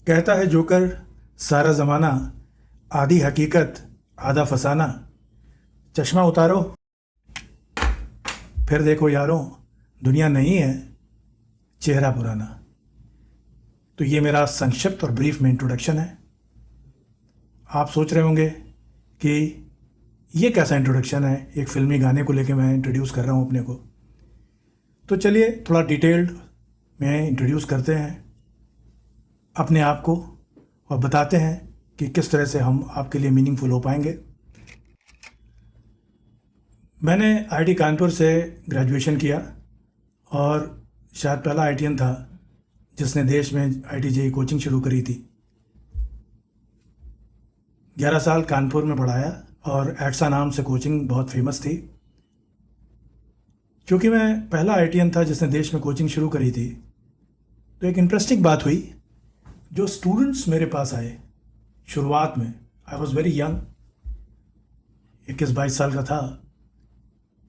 कहता है जोकर सारा ज़माना, आधी हकीकत आधा फसाना। चश्मा उतारो फिर देखो यारों, दुनिया नहीं है चेहरा पुराना। तो ये मेरा संक्षिप्त और ब्रीफ में इंट्रोडक्शन है। आप सोच रहे होंगे कि ये कैसा इंट्रोडक्शन है, एक फिल्मी गाने को लेके मैं इंट्रोड्यूस कर रहा हूँ अपने को। तो चलिए थोड़ा डिटेल्ड में इंट्रोड्यूस करते हैं अपने आप को और बताते हैं कि किस तरह से हम आपके लिए मीनिंगफुल हो पाएंगे। मैंने आईआईटी कानपुर से ग्रेजुएशन किया और शायद पहला आईटीएन था जिसने देश में आईआईटी जेईई कोचिंग शुरू करी थी। 11 साल कानपुर में पढ़ाया और एडसा नाम से कोचिंग बहुत फेमस थी। क्योंकि मैं पहला आईआईटीएन था जिसने देश में कोचिंग शुरू करी थी, तो एक इंटरेस्टिंग बात हुई। जो स्टूडेंट्स मेरे पास आए शुरुआत में, आई वॉज़ वेरी यंग, 21-22 साल का था,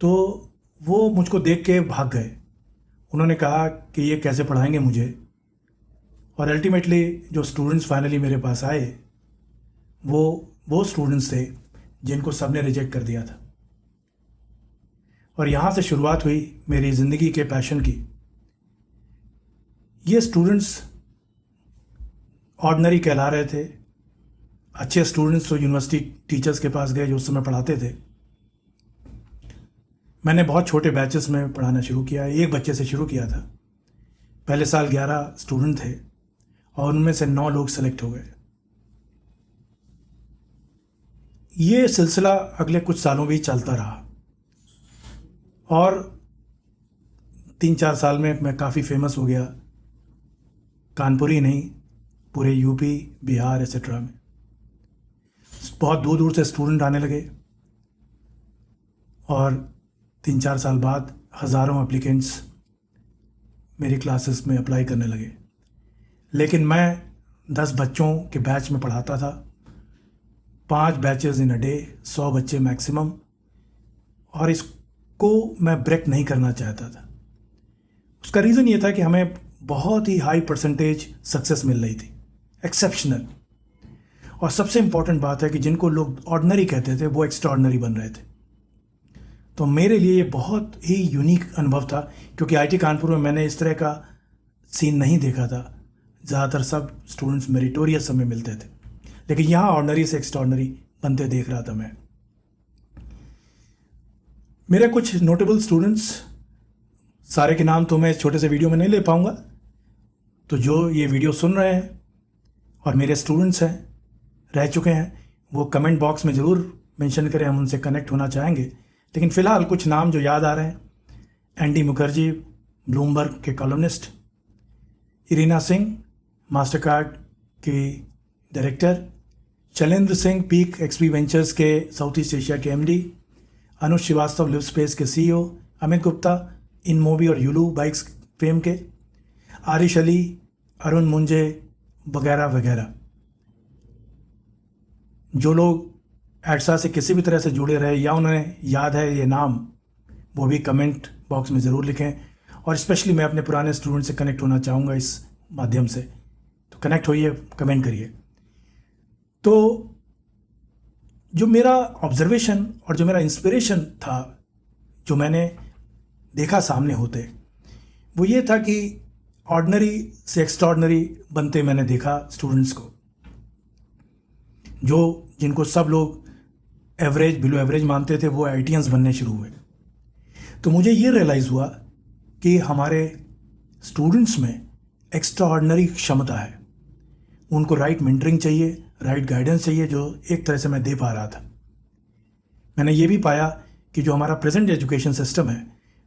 तो वो मुझको देख के भाग गए। उन्होंने कहा कि ये कैसे पढ़ाएंगे मुझे। और अल्टीमेटली जो स्टूडेंट्स फाइनली मेरे पास आए वो स्टूडेंट्स थे जिनको सबने रिजेक्ट कर दिया था। और यहाँ से शुरुआत हुई मेरी ज़िंदगी के पैशन की। ये स्टूडेंट्स ऑर्डिनरी कहला रहे थे। अच्छे स्टूडेंट्स तो यूनिवर्सिटी टीचर्स के पास गए जो उस समय पढ़ाते थे। मैंने बहुत छोटे बैचेस में पढ़ाना शुरू किया। एक बच्चे से शुरू किया था। पहले साल 11 स्टूडेंट थे और उनमें से 9 लोग सेलेक्ट हो गए। ये सिलसिला अगले कुछ सालों भी चलता रहा और 3-4 साल में मैं काफ़ी फेमस हो गया। कानपुर ही नहीं, पूरे यूपी, बिहार एसेट्रा में बहुत दूर दूर से स्टूडेंट आने लगे और 3-4 साल बाद हज़ारों एप्लीकेंट्स मेरी क्लासेस में अप्लाई करने लगे। लेकिन मैं 10 बच्चों के बैच में पढ़ाता था, 5 बैचेस इन अ डे, 100 बच्चे मैक्सिमम। और इसको मैं ब्रेक नहीं करना चाहता था। उसका रीज़न ये था कि हमें बहुत ही हाई परसेंटेज सक्सेस मिल रही थी, एक्सेप्शनल। और सबसे इम्पॉर्टेंट बात है कि जिनको लोग ऑर्डिनरी कहते थे वो एक्स्ट्रा ऑर्डिनरी बन रहे थे। तो मेरे लिए ये बहुत ही यूनिक अनुभव था, क्योंकि आईआईटी कानपुर में मैंने इस तरह का सीन नहीं देखा था। ज़्यादातर सब स्टूडेंट्स मेरिटोरियस समय मिलते थे, लेकिन यहाँ ऑर्डिनरी से एक्स्ट्राऑर्डिनरी बनते देख रहा था मैं। मेरे कुछ नोटेबल स्टूडेंट्स, सारे के नाम तो मैं इस छोटे से वीडियो में नहीं ले पाऊँगा, तो जो ये वीडियो सुन रहे हैं और मेरे स्टूडेंट्स हैं, रह चुके हैं, वो कमेंट बॉक्स में ज़रूर मेंशन करें, हम उनसे कनेक्ट होना चाहेंगे। लेकिन फ़िलहाल कुछ नाम जो याद आ रहे हैं: एंडी मुखर्जी, ब्लूमबर्ग के कॉलमनिस्ट; इरीना सिंह, मास्टरकार्ड की director; Shailendra Singh, peak XP ventures के साउथ ईस्ट एशिया के एमडी; अनुज श्रीवास्तव, लिव स्पेस के सीईओ; अमित गुप्ता, इनमोबी और यूलू बाइक्स फेम के; आरिश अली, अरुण मुंजे वगैरह वगैरह। जो लोग एडसा से किसी भी तरह से जुड़े रहे या उन्हें याद है ये नाम, वो भी कमेंट बॉक्स में ज़रूर लिखें। और स्पेशली मैं अपने पुराने स्टूडेंट से कनेक्ट होना चाहूँगा इस माध्यम से, तो कनेक्ट होइए, कमेंट करिए। तो जो मेरा ऑब्जर्वेशन और जो मेरा इंस्पिरेशन था, जो मैंने देखा सामने होते, वो ये था कि ऑर्डिनरी से एक्स्ट्राऑर्डिनरी बनते मैंने देखा स्टूडेंट्स को, जिनको सब लोग एवरेज, बिलो एवरेज मानते थे, वो आईआईटीएंस बनने शुरू हुए। तो मुझे ये रियलाइज़ हुआ कि हमारे स्टूडेंट्स में एक्स्ट्राऑर्डिनरी क्षमता है। उनको राइट मेंटरिंग चाहिए, राइट गाइडेंस चाहिए, जो एक तरह से मैं दे पा रहा था। मैंने ये भी पाया कि जो हमारा प्रेजेंट एजुकेशन सिस्टम है,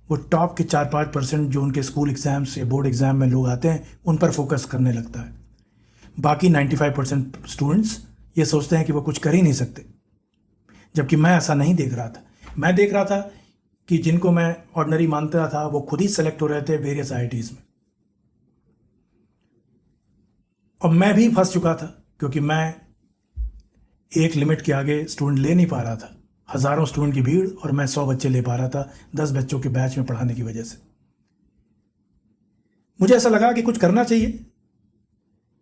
वो टॉप के 4-5% जो उनके स्कूल एग्ज़ाम्स या बोर्ड एग्ज़ाम में लोग आते हैं, उन पर फोकस करने लगता है। बाकी 95% स्टूडेंट्स ये सोचते हैं कि वो कुछ कर ही नहीं सकते, जबकि मैं ऐसा नहीं देख रहा था। मैं देख रहा था कि जिनको मैं ऑर्डिनरी मानता था वो खुद ही सेलेक्ट हो रहे थे वेरियस आईआईटीज़ में। और मैं भी फंस चुका था, क्योंकि मैं एक लिमिट के आगे स्टूडेंट ले नहीं पा रहा था। हज़ारों स्टूडेंट की भीड़ और मैं 100 बच्चे ले पा रहा था 10 बच्चों के बैच में पढ़ाने की वजह से। मुझे ऐसा लगा कि कुछ करना चाहिए।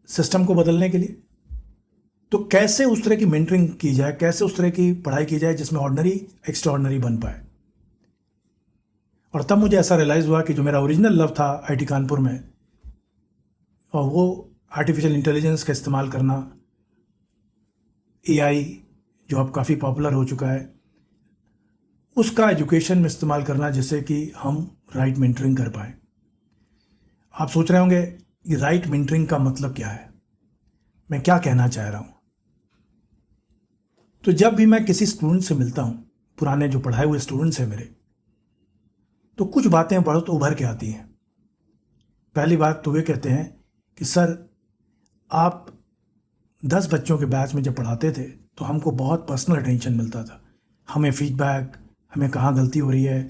सिस्टम को बदलने के लिए। तो कैसे उस तरह की मेंटरिंग की जाए, कैसे उस तरह की पढ़ाई की जाए जिसमें ऑर्डिनरी एक्स्ट्राऑर्डिनरी बन पाए। और तब मुझे ऐसा रियलाइज़ हुआ कि जो मेरा ओरिजिनल लव था आईटी कानपुर में, और वो आर्टिफिशियल इंटेलिजेंस का इस्तेमाल करना, एआई जो अब काफ़ी पॉपुलर हो चुका है, उसका एजुकेशन में इस्तेमाल करना जिससे कि हम राइट मेंटरिंग कर पाएँ। आप सोच रहे होंगे कि राइट मेंटरिंग का मतलब क्या है, मैं क्या कहना चाह रहा हूँ। तो जब भी मैं किसी स्टूडेंट से मिलता हूँ, पुराने जो पढ़ाए हुए स्टूडेंट्स हैं मेरे, तो कुछ बातें बहुत उभर के आती हैं। पहली बात तो वे कहते हैं कि सर, आप 10 बच्चों के बैच में जब पढ़ाते थे तो हमको बहुत पर्सनल अटेंशन मिलता था, हमें फीडबैक, हमें कहाँ गलती हो रही है,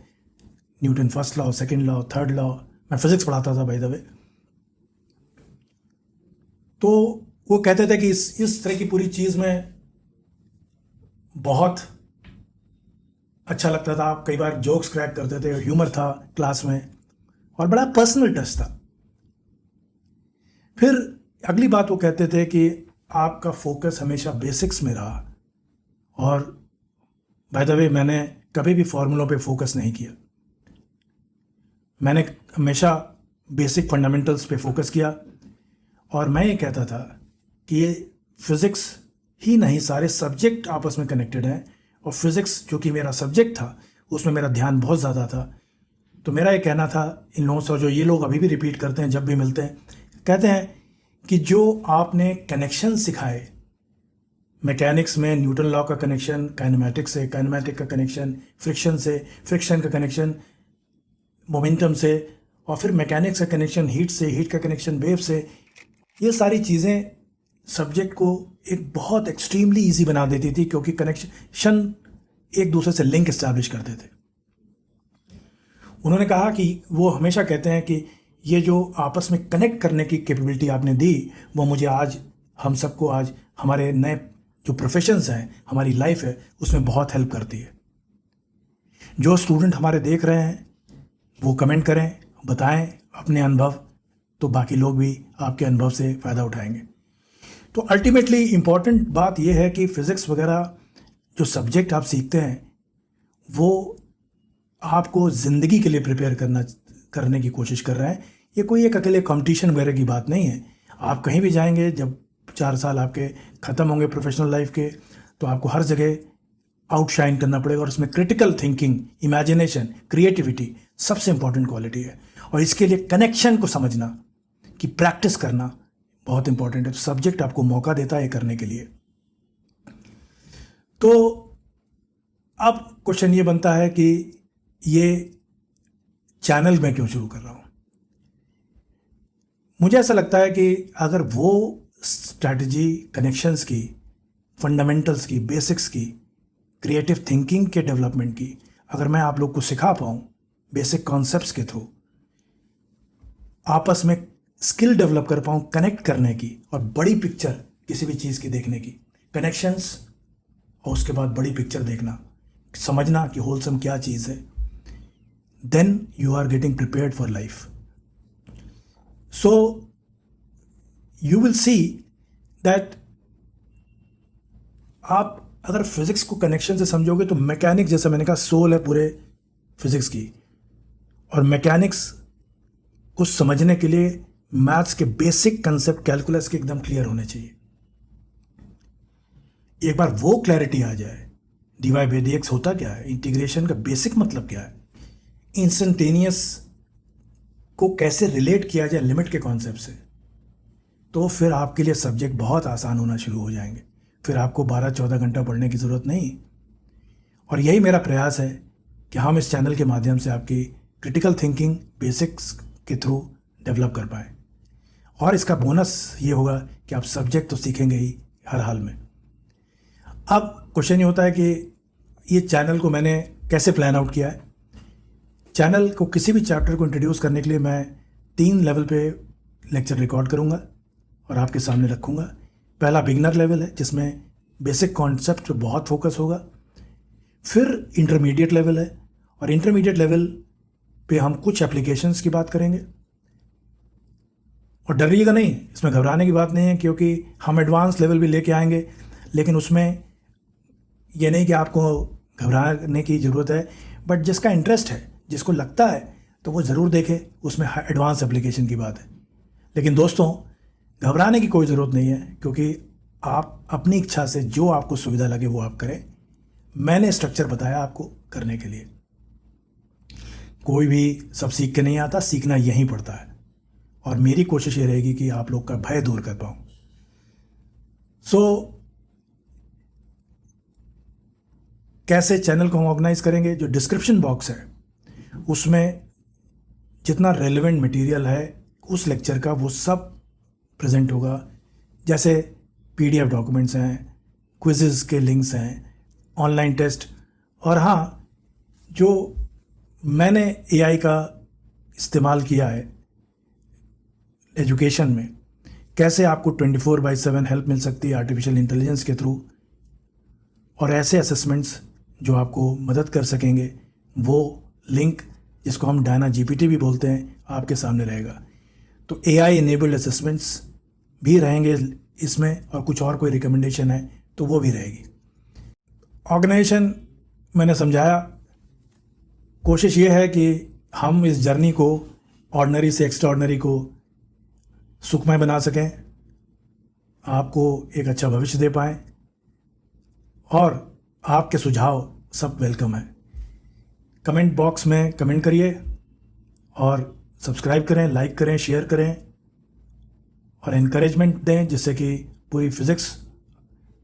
Newton first law, second law, third law, मैं फिजिक्स पढ़ाता था बाय द वे। तो वो कहते थे कि इस तरह की पूरी चीज़ में बहुत अच्छा लगता था, आप कई बार जोक्स क्रैक करते थे, ह्यूमर था क्लास में, और बड़ा पर्सनल टच था। फिर अगली बात वो कहते थे कि आपका फोकस हमेशा बेसिक्स में रहा, और बाय द वे मैंने कभी भी फॉर्मूलों पे फोकस नहीं किया, मैंने हमेशा बेसिक फंडामेंटल्स पे फोकस किया। और मैं ये कहता था कि ये फिज़िक्स ही नहीं, सारे सब्जेक्ट आपस में कनेक्टेड हैं, और फिज़िक्स जो कि मेरा सब्जेक्ट था उसमें मेरा ध्यान बहुत ज़्यादा था। तो मेरा ये कहना था इन लोगों से, जो ये लोग अभी भी रिपीट करते हैं जब भी मिलते हैं, कहते हैं कि जो आपने कनेक्शन सिखाए, मैकेनिक्स में न्यूटन लॉ का कनेक्शन काइनेमैटिक्स से, काइनेमैटिक का कनेक्शन फ्रिक्शन से, फ्रिक्शन का कनेक्शन मोमेंटम से, और फिर मैकेनिक्स का कनेक्शन हीट से, हीट का कनेक्शन वेव से, ये सारी चीज़ें सब्जेक्ट को एक बहुत एक्सट्रीमली इजी बना देती थी, क्योंकि कनेक्शन एक दूसरे से लिंक इस्टेब्लिश करते थे। उन्होंने कहा कि वो हमेशा कहते हैं कि ये जो आपस में कनेक्ट करने की कैपेबिलिटी आपने दी, वो मुझे आज, हम सबको आज हमारे नए जो प्रोफेशंस हैं, हमारी लाइफ है, उसमें बहुत हेल्प करती है। जो स्टूडेंट हमारे देख रहे हैं वो कमेंट करें, बताएं अपने अनुभव, तो बाकी लोग भी आपके अनुभव से फ़ायदा उठाएंगे। तो अल्टीमेटली इम्पॉर्टेंट बात यह है कि फ़िज़िक्स वगैरह जो सब्जेक्ट आप सीखते हैं वो आपको ज़िंदगी के लिए प्रिपेयर करने की कोशिश कर रहे हैं। ये कोई एक अकेले कंपटीशन वगैरह की बात नहीं है। आप कहीं भी जाएंगे, जब 4 साल आपके ख़त्म होंगे प्रोफेशनल लाइफ के, तो आपको हर जगह आउटशाइन करना पड़ेगा, और उसमें क्रिटिकल थिंकिंग, इमेजिनेशन, क्रिएटिविटी सबसे इंपॉर्टेंट क्वालिटी है। और इसके लिए कनेक्शन को समझना कि प्रैक्टिस करना बहुत इंपॉर्टेंट है। तो सब्जेक्ट आपको मौका देता है करने के लिए। तो अब क्वेश्चन ये बनता है कि ये चैनल मैं क्यों शुरू कर रहा हूँ। मुझे ऐसा लगता है कि अगर वो स्ट्रैटेजी, कनेक्शंस की, फंडामेंटल्स की, बेसिक्स की, क्रिएटिव थिंकिंग के डेवलपमेंट की अगर मैं आप लोग को सिखा पाऊँ बेसिक कॉन्सेप्ट्स के थ्रू, आपस में स्किल डेवलप कर पाऊँ कनेक्ट करने की, और बड़ी पिक्चर किसी भी चीज़ की देखने की, कनेक्शंस, और उसके बाद बड़ी पिक्चर देखना, समझना कि होलसम क्या चीज़ है, then you are getting prepared for life. So you will see that आप अगर फिजिक्स को कनेक्शन से समझोगे तो मैकेनिक्स, जैसा मैंने कहा, सोल है पूरे फिजिक्स की, और मैकेनिक्स को समझने के लिए मैथ्स के बेसिक कंसेप्ट, कैलकुलस के एकदम क्लियर होने चाहिए। एक बार वो क्लैरिटी आ जाए, डीवाई बाई डी एक्स होता क्या है, इंटीग्रेशन का बेसिक मतलब क्या है, इंस्टेंटेनियस को कैसे रिलेट किया जाए लिमिट के कॉन्सेप्ट से, तो फिर आपके लिए सब्जेक्ट बहुत आसान होना शुरू हो जाएंगे। फिर आपको 12-14 घंटा पढ़ने की ज़रूरत नहीं। और यही मेरा प्रयास है कि हम इस चैनल के माध्यम से आपकी क्रिटिकल थिंकिंग बेसिक्स के थ्रू डेवलप कर पाएँ। और इसका बोनस ये होगा कि आप सब्जेक्ट तो सीखेंगे ही हर हाल में। अब क्वेश्चन ये होता है कि ये चैनल को मैंने कैसे प्लान आउट किया है। चैनल को, किसी भी चैप्टर को इंट्रोड्यूस करने के लिए मैं 3 लेवल पे लेक्चर रिकॉर्ड करूँगा और आपके सामने रखूँगा। पहला बिगनर लेवल है जिसमें बेसिक कॉन्सेप्ट पे बहुत फोकस होगा। फिर इंटरमीडिएट लेवल है, और इंटरमीडिएट लेवल पे हम कुछ एप्लीकेशंस की बात करेंगे। और डरिएगा नहीं, इसमें घबराने की बात नहीं है, क्योंकि हम एडवांस लेवल भी लेके आएंगे, लेकिन उसमें ये नहीं कि आपको घबराने की ज़रूरत है। बट जिसका इंटरेस्ट है, जिसको लगता है, तो वो ज़रूर देखे, उसमें एडवांस एप्लीकेशन की बात है। लेकिन दोस्तों, घबराने की कोई ज़रूरत नहीं है, क्योंकि आप अपनी इच्छा से जो आपको सुविधा लगे वो आप करें। मैंने स्ट्रक्चर बताया आपको करने के लिए। कोई भी सब सीख के नहीं आता, सीखना यहीं पड़ता है। और मेरी कोशिश ये रहेगी कि आप लोग का भय दूर कर पाऊँ। कैसे चैनल को हम ऑर्गेनाइज करेंगे? जो डिस्क्रिप्शन बॉक्स है उसमें जितना रेलेवेंट मटेरियल है उस लेक्चर का, वो सब प्रेजेंट होगा। जैसे PDF डॉक्यूमेंट्स हैं, क्विज़ेस के लिंक्स हैं, ऑनलाइन टेस्ट, और हाँ, जो मैंने AI का इस्तेमाल किया है एजुकेशन में, कैसे आपको 24/7 हेल्प मिल सकती है आर्टिफिशियल इंटेलिजेंस के थ्रू, और ऐसे असेसमेंट्स जो आपको मदद कर सकेंगे, वो लिंक, जिसको हम डायना GPT भी बोलते हैं, आपके सामने रहेगा। तो AI इनेबल्ड असेसमेंट्स भी रहेंगे इसमें, और कुछ और कोई रिकमेंडेशन है तो वो भी रहेगी। ऑर्गेनाइजेशन मैंने समझाया। कोशिश ये है कि हम इस जर्नी को, ऑर्डिनरी से एक्स्ट्राऑर्डिनरी को सुखमय बना सकें, आपको एक अच्छा भविष्य दे पाएँ, और आपके सुझाव सब वेलकम है। कमेंट बॉक्स में कमेंट करिए, और सब्सक्राइब करें, लाइक करें, शेयर करें, और एनकरेजमेंट दें, जिससे कि पूरी फिज़िक्स,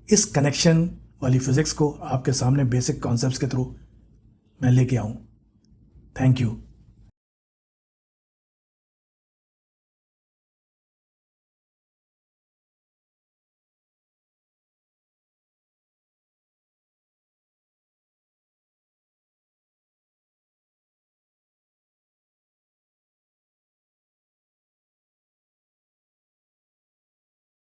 इस कनेक्शन वाली फिज़िक्स को आपके सामने बेसिक कॉन्सेप्ट्स के थ्रू मैं लेके आऊँ। Thank you.